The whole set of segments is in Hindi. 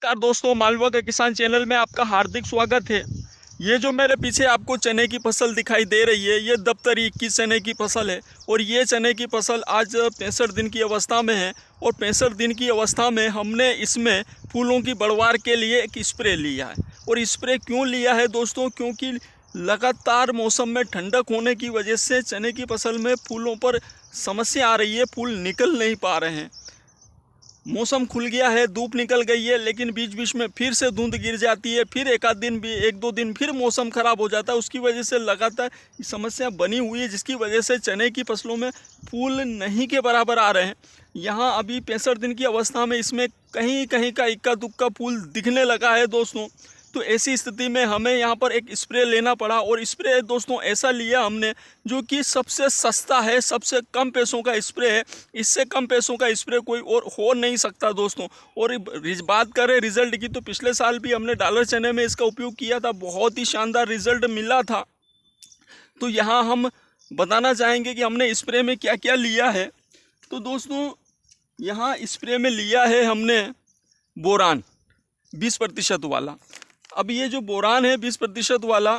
नमस्कार दोस्तों, मालवा के किसान चैनल में आपका हार्दिक स्वागत है। ये जो मेरे पीछे आपको चने की फसल दिखाई दे रही है, ये दफ्तरी 21 चने की फसल है। और ये चने की फसल आज 65 दिन की अवस्था में है। और 65 दिन की अवस्था में हमने इसमें फूलों की बढ़वार के लिए एक स्प्रे लिया है। और स्प्रे क्यों लिया है दोस्तों? क्योंकि लगातार मौसम में ठंडक होने की वजह से चने की फसल में फूलों पर समस्या आ रही है, फूल निकल नहीं पा रहे हैं। मौसम खुल गया है, धूप निकल गई है, लेकिन बीच बीच में फिर से धुंध गिर जाती है, फिर एक दो दिन फिर मौसम ख़राब हो जाता है। उसकी वजह से लगातार समस्या बनी हुई है, जिसकी वजह से चने की फसलों में फूल नहीं के बराबर आ रहे हैं। यहाँ अभी 65 दिन की अवस्था में इसमें कहीं कहीं का इक्का दुक्का फूल दिखने लगा है दोस्तों। तो ऐसी स्थिति में हमें यहाँ पर एक स्प्रे लेना पड़ा। और स्प्रे दोस्तों ऐसा लिया हमने जो कि सबसे सस्ता है, सबसे कम पैसों का स्प्रे है। इससे कम पैसों का स्प्रे कोई और हो नहीं सकता दोस्तों। और बात करें रिज़ल्ट की, तो पिछले साल भी हमने डॉलर चने में इसका उपयोग किया था, बहुत ही शानदार रिज़ल्ट मिला था। तो यहाँ हम बताना चाहेंगे कि हमने स्प्रे में क्या क्या लिया है। तो दोस्तों यहाँ स्प्रे में लिया है हमने बोरान 20% वाला। अब ये जो बोरान है 20% वाला,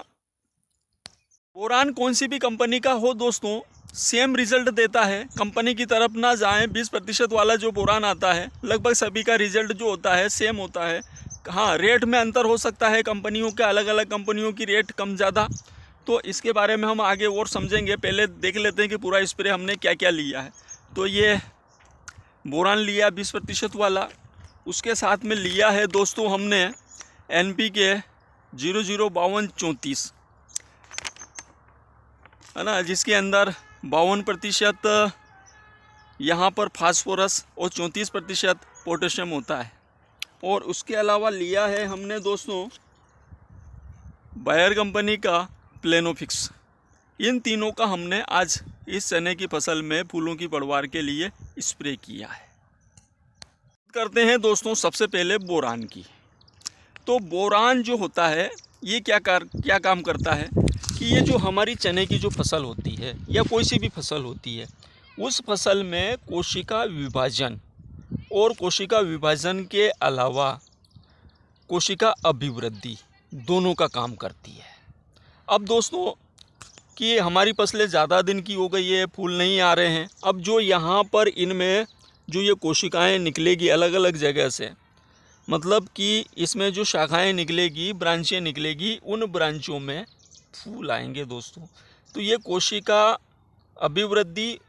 बोरान कौन सी भी कंपनी का हो दोस्तों, सेम रिजल्ट देता है। कंपनी की तरफ ना जाएं। 20% वाला जो बोरान आता है, लगभग सभी का रिजल्ट जो होता है सेम होता है। हाँ, रेट में अंतर हो सकता है, कंपनियों के अलग अलग कंपनियों की रेट कम ज़्यादा। तो इसके बारे में हम आगे और समझेंगे। पहले देख लेते हैं कि पूरा स्प्रे हमने क्या क्या लिया है। तो ये बोरान लिया 20% वाला। उसके साथ में लिया है दोस्तों हमने NPK 005234 है ना, जिसके अंदर 52% यहाँ पर फास्फोरस और 34% पोटेशियम होता है। और उसके अलावा लिया है हमने दोस्तों बायर कंपनी का प्लेनोफिक्स। इन तीनों का हमने आज इस चने की फसल में फूलों की बढ़वार के लिए स्प्रे किया है। करते हैं दोस्तों सबसे पहले बोरान की। तो बोरान जो होता है ये क्या काम करता है कि ये जो हमारी चने की जो फसल होती है या कोई सी भी फसल होती है, उस फसल में कोशिका विभाजन और कोशिका विभाजन के अलावा कोशिका अभिवृद्धि दोनों का काम करती है। अब दोस्तों कि हमारी फसलें ज़्यादा दिन की हो गई है, फूल नहीं आ रहे हैं। अब जो यहाँ पर इनमें जो ये कोशिकाएं निकलेगी अलग अलग जगह से, मतलब कि इसमें जो शाखाएं निकलेगी, ब्रांचें निकलेगी, उन ब्रांचों में फूल आएंगे दोस्तों। तो ये कोशिका अभिवृद्धि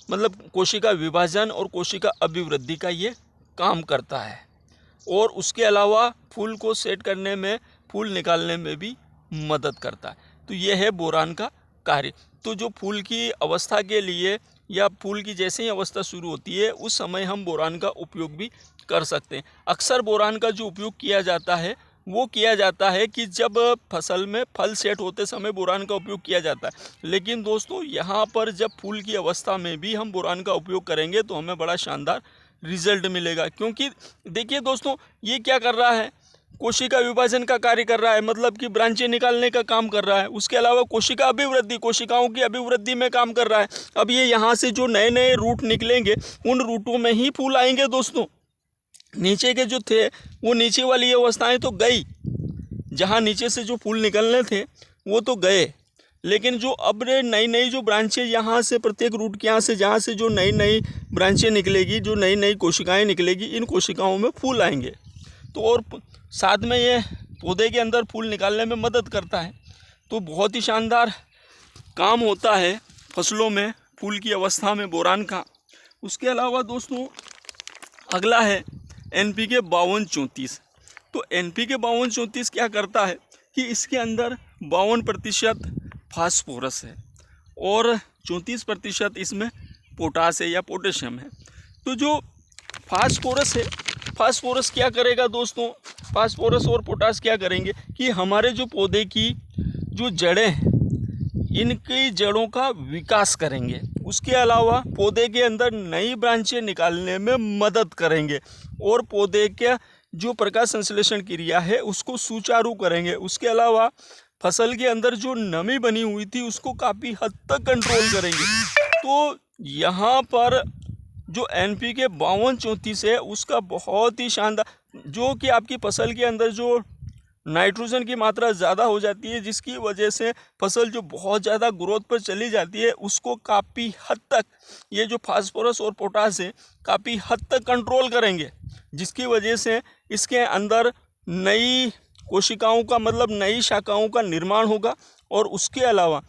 मतलब कोशिका विभाजन और कोशिका अभिवृद्धि का ये काम करता है। और उसके अलावा फूल को सेट करने में, फूल निकालने में भी मदद करता है। तो ये है बोरान का कार्य। तो जो फूल की अवस्था के लिए या फूल की जैसे ही अवस्था शुरू होती है, उस समय हम बोरान का उपयोग भी कर सकते हैं। अक्सर बोरान का जो उपयोग किया जाता है वो किया जाता है कि जब फसल में फल सेट होते समय बोरान का उपयोग किया जाता है। लेकिन दोस्तों यहाँ पर जब फूल की अवस्था में भी हम बोरान का उपयोग करेंगे तो हमें बड़ा शानदार रिजल्ट मिलेगा। क्योंकि देखिए दोस्तों, ये क्या कर रहा है, कोशिका विभाजन का कार्य कर रहा है, मतलब कि ब्रांचें निकालने का काम कर रहा है। उसके अलावा कोशिका अभिवृद्धि, कोशिकाओं की अभिवृद्धि में काम कर रहा है। अब ये यहाँ से जो नए नए रूट निकलेंगे, उन रूटों में ही फूल आएंगे दोस्तों। नीचे के जो थे वो नीचे वाली अवस्थाएं तो गई, जहाँ नीचे से जो फूल निकलने थे वो तो गए। लेकिन जो अब नई नई जो ब्रांचें यहाँ से, प्रत्येक रूट के यहाँ से जहाँ से जो नई नई ब्रांचें निकलेगी, जो नई नई कोशिकाएं निकलेगी, इन कोशिकाओं में फूल आएंगे। तो और साथ में ये पौधे के अंदर फूल निकालने में मदद करता है। तो बहुत ही शानदार काम होता है फसलों में फूल की अवस्था में बोरान का। उसके अलावा दोस्तों अगला है NPK 5234। तो NPK 5234 क्या करता है कि इसके अंदर 52% फास्फोरस है और 34% इसमें पोटास है या पोटेशियम है। तो जो फास्फोरस है, फास्फोरस क्या करेगा दोस्तों, फास्फोरस और पोटास क्या करेंगे कि हमारे जो पौधे की जो जड़ें हैं, इनकी जड़ों का विकास करेंगे। उसके अलावा पौधे के अंदर नई ब्रांचें निकालने में मदद करेंगे और पौधे के जो प्रकाश संश्लेषण क्रिया है उसको सुचारू करेंगे। उसके अलावा फसल के अंदर जो नमी बनी हुई थी उसको काफ़ी हद तक कंट्रोल करेंगे। तो यहाँ पर जो NPK 5234 है उसका बहुत ही शानदार, जो कि आपकी फसल के अंदर जो नाइट्रोजन की मात्रा ज़्यादा हो जाती है, जिसकी वजह से फसल जो बहुत ज़्यादा ग्रोथ पर चली जाती है उसको काफ़ी हद तक ये जो फास्फोरस और पोटास है काफ़ी हद तक कंट्रोल करेंगे, जिसकी वजह से इसके अंदर नई कोशिकाओं का मतलब नई शाखाओं का निर्माण होगा। और उसके अलावा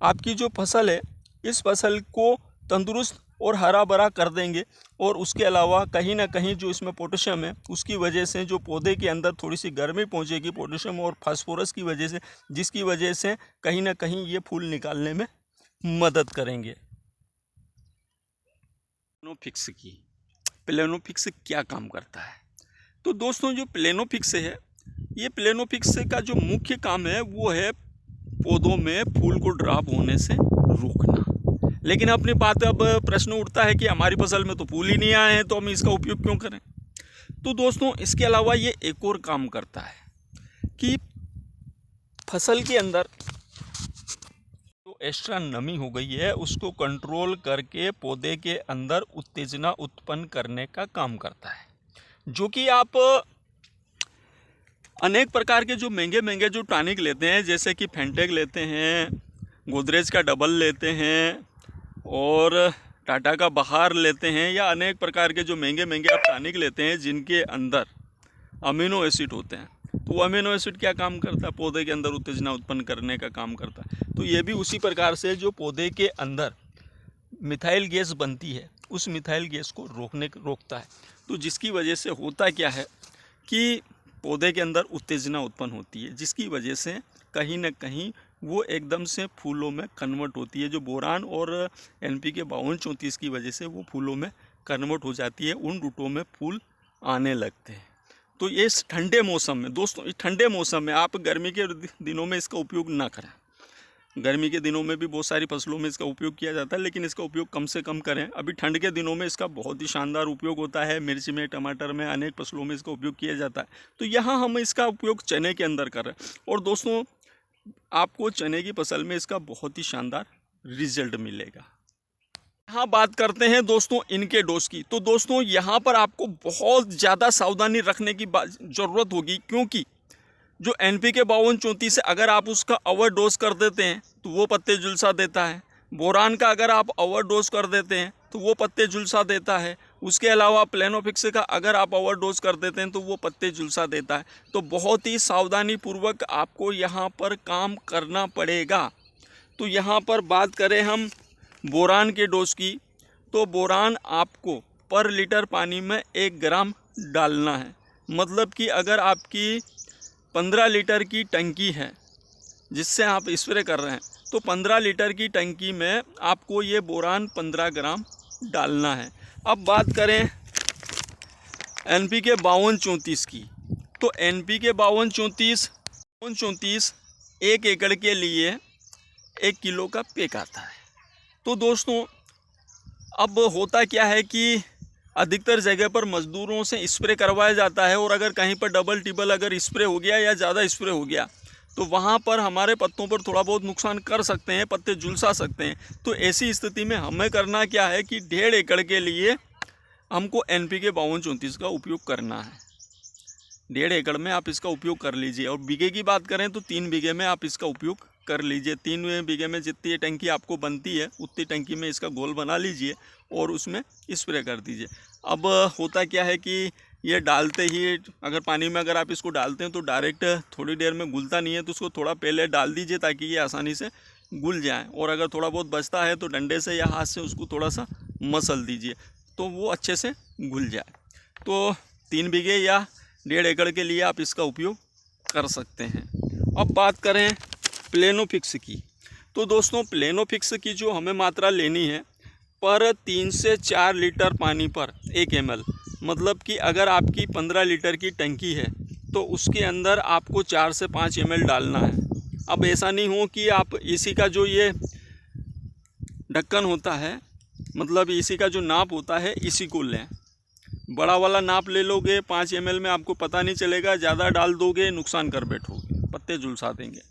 आपकी जो फसल है इस फसल को तंदुरुस्त और हरा भरा कर देंगे। और उसके अलावा कहीं ना कहीं जो इसमें पोटेशियम है उसकी वजह से जो पौधे के अंदर थोड़ी सी गर्मी पहुंचेगी पोटेशियम और फास्फोरस की वजह से, जिसकी वजह से कहीं ना कहीं ये फूल निकालने में मदद करेंगे। प्लेनोफिक्स की प्लेनोफिक्स क्या काम करता है? तो दोस्तों जो प्लेनोफिक्स है, ये प्लेनोफिक्स का जो मुख्य काम है वो है पौधों में फूल को ड्रॉप होने से रोकना। लेकिन अपनी बात अब प्रश्न उठता है कि हमारी फसल में तो फूल ही नहीं आए हैं, तो हम इसका उपयोग क्यों करें? तो दोस्तों इसके अलावा ये एक और काम करता है कि फसल के अंदर जो एक्स्ट्रा नमी हो गई है उसको कंट्रोल करके पौधे के अंदर उत्तेजना उत्पन्न करने का काम करता है। जो कि आप अनेक प्रकार के जो महंगे महंगे जो टॉनिक लेते हैं, जैसे कि फेंटेक लेते हैं, गोदरेज का डबल लेते हैं और टाटा का बहार लेते हैं, या अनेक प्रकार के जो महंगे महंगे आप टॉनिक लेते हैं जिनके अंदर अमीनो एसिड होते हैं। तो वो अमीनो एसिड क्या काम करता है? पौधे के अंदर उत्तेजना उत्पन्न करने का काम करता है। तो ये भी उसी प्रकार से जो पौधे के अंदर मिथाइल गैस बनती है उस मिथाइल गैस को रोकता है। तो जिसकी वजह से होता क्या है कि पौधे के अंदर उत्तेजना उत्पन्न होती है, जिसकी वजह से कहीं ना कहीं वो एकदम से फूलों में कन्वर्ट होती है। जो बोरान और NPK 52-34 की वजह से वो फूलों में कन्वर्ट हो जाती है, उन रूटों में फूल आने लगते हैं। तो ये इस ठंडे मौसम में दोस्तों, इस ठंडे मौसम में आप गर्मी के दिनों में इसका उपयोग ना करें। गर्मी के दिनों में भी बहुत सारी फसलों में इसका उपयोग किया जाता है, लेकिन इसका उपयोग कम से कम करें। अभी ठंड के दिनों में इसका बहुत ही शानदार उपयोग होता है। मिर्च में, टमाटर में, अनेक फसलों में इसका उपयोग किया जाता है। तो यहाँ हम इसका उपयोग चने के अंदर कर रहे हैं और दोस्तों आपको चने की फसल में इसका बहुत ही शानदार रिजल्ट मिलेगा। यहाँ बात करते हैं दोस्तों इनके डोज की। तो दोस्तों यहाँ पर आपको बहुत ज़्यादा सावधानी रखने की ज़रूरत होगी, क्योंकि जो NPK 52-34 से अगर आप उसका ओवर डोज कर देते हैं तो वो पत्ते झुलसा देता है। बोरान का अगर आप ओवर डोज कर देते हैं तो वो पत्ते झुलसा देता है। उसके अलावा प्लेनोफिक्स का अगर आप ओवर डोज कर देते हैं तो वो पत्ते झुलसा देता है। तो बहुत ही सावधानी पूर्वक आपको यहाँ पर काम करना पड़ेगा। तो यहाँ पर बात करें हम बोरान के डोज की, तो बोरान आपको पर लीटर पानी में 1 ग्राम डालना है। मतलब कि अगर आपकी 15 लीटर की टंकी है जिससे आप स्प्रे कर रहे हैं, तो 15 लीटर की टंकी में आपको ये बोरान 15 ग्राम डालना है। अब बात करें NPK 52-34 की, तो NPK 52-34 1 एकड़ के लिए 1 किलो का पैक आता है। तो दोस्तों अब होता क्या है कि अधिकतर जगह पर मज़दूरों से स्प्रे करवाया जाता है, और अगर कहीं पर डबल टिबल अगर स्प्रे हो गया या ज़्यादा स्प्रे हो गया तो वहाँ पर हमारे पत्तों पर थोड़ा बहुत नुकसान कर सकते हैं, पत्ते झुलसा सकते हैं। तो ऐसी स्थिति में हमें करना क्या है कि 1.5 एकड़ के लिए हमको NPK 52-34 का उपयोग करना है। 1.5 एकड़ में आप इसका उपयोग कर लीजिए। और बीघे की बात करें तो 3 बीघे में आप इसका उपयोग कर लीजिए। 3 बीघे में जितनी टंकी आपको बनती है उतनी टंकी में इसका गोल बना लीजिए और उसमें स्प्रे कर दीजिए। अब होता क्या है कि ये डालते ही अगर पानी में अगर आप इसको डालते हैं तो डायरेक्ट थोड़ी देर में घुलता नहीं है, तो उसको थोड़ा पहले डाल दीजिए ताकि ये आसानी से घुल जाए। और अगर थोड़ा बहुत बचता है तो डंडे से या हाथ से उसको थोड़ा सा मसल दीजिए तो वो अच्छे से घुल जाए। तो 3 बीघे या 1.5 एकड़ के लिए आप इसका उपयोग कर सकते हैं। अब बात करें प्लेनोफिक्स की, तो दोस्तों प्लेनोफिक्स की जो हमें मात्रा लेनी है पर 3 से 4 लीटर पानी पर 1 ml, मतलब कि अगर आपकी 15 लीटर की टंकी है तो उसके अंदर आपको 4 से 5 ml डालना है। अब ऐसा नहीं हो कि आप इसी का जो ये ढक्कन होता है, मतलब इसी का जो नाप होता है इसी को लें। बड़ा वाला नाप ले लोगे 5 ml में, आपको पता नहीं चलेगा, ज़्यादा डाल दोगे नुकसान कर बैठोगे, पत्ते झुलसा देंगे।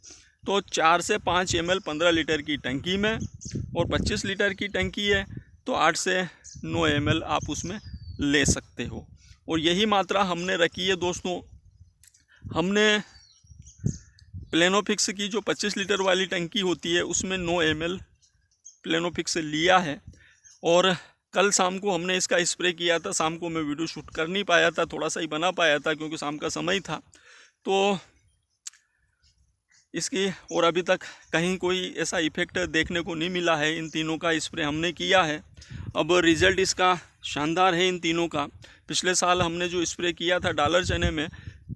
तो 4 से 5 ml 15 लीटर की टंकी में, और 25 लीटर की टंकी है तो 8 से 9 ml आप उसमें ले सकते हो। और यही मात्रा हमने रखी है दोस्तों। हमने प्लेनोफिक्स की जो 25 लीटर वाली टंकी होती है उसमें 9 ml प्लेनोफिक्स लिया है। और कल शाम को हमने इसका स्प्रे किया था। शाम को मैं वीडियो शूट कर नहीं पाया था, थोड़ा सा ही बना पाया था क्योंकि शाम का समय था। तो इसकी और अभी तक कहीं कोई ऐसा इफ़ेक्ट देखने को नहीं मिला है। इन तीनों का स्प्रे हमने किया है। अब रिज़ल्ट इसका शानदार है इन तीनों का। पिछले साल हमने जो स्प्रे किया था डॉलर चने में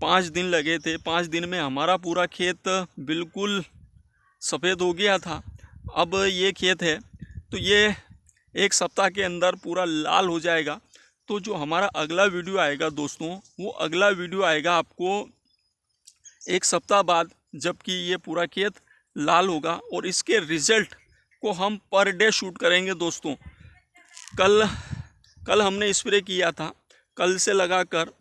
5 दिन लगे थे। 5 दिन में हमारा पूरा खेत बिल्कुल सफ़ेद हो गया था। अब ये खेत है तो ये 1 सप्ताह के अंदर पूरा लाल हो जाएगा। तो जो हमारा अगला वीडियो आएगा दोस्तों, वो अगला वीडियो आएगा आपको 1 सप्ताह बाद, जबकि ये पूरा खेत लाल होगा। और इसके रिज़ल्ट को हम पर डे शूट करेंगे दोस्तों। कल हमने स्प्रे किया था, कल से लगाकर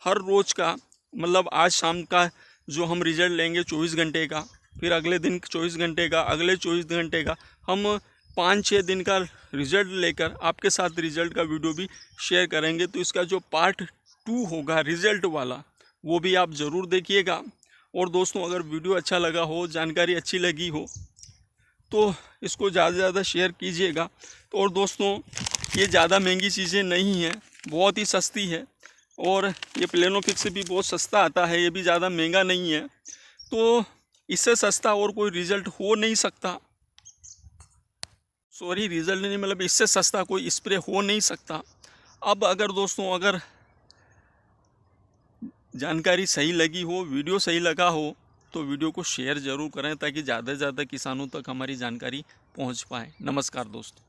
हर रोज़ का, मतलब आज शाम का जो हम रिज़ल्ट लेंगे 24 घंटे का, फिर अगले दिन 24 घंटे का, अगले 24 घंटे का, हम 5-6 दिन का रिज़ल्ट लेकर आपके साथ रिज़ल्ट का वीडियो भी शेयर करेंगे। तो इसका जो पार्ट 2 होगा रिज़ल्ट वाला, वो भी आप ज़रूर देखिएगा। और दोस्तों अगर वीडियो अच्छा लगा हो, जानकारी अच्छी लगी हो, तो इसको ज़्यादा से ज़्यादा शेयर कीजिएगा। तो और दोस्तों ये ज़्यादा महंगी चीज़ें नहीं हैं, बहुत ही सस्ती है। और ये प्लेनोफिक्स भी बहुत सस्ता आता है, ये भी ज़्यादा महंगा नहीं है। तो इससे सस्ता और कोई रिज़ल्ट हो नहीं सकता। सॉरी, रिज़ल्ट नहीं, मतलब इससे सस्ता कोई स्प्रे हो नहीं सकता। अब अगर दोस्तों अगर जानकारी सही लगी हो, वीडियो सही लगा हो, तो वीडियो को शेयर ज़रूर करें ताकि ज़्यादा से ज़्यादा किसानों तक हमारी जानकारी पहुंच पाए। नमस्कार दोस्तों।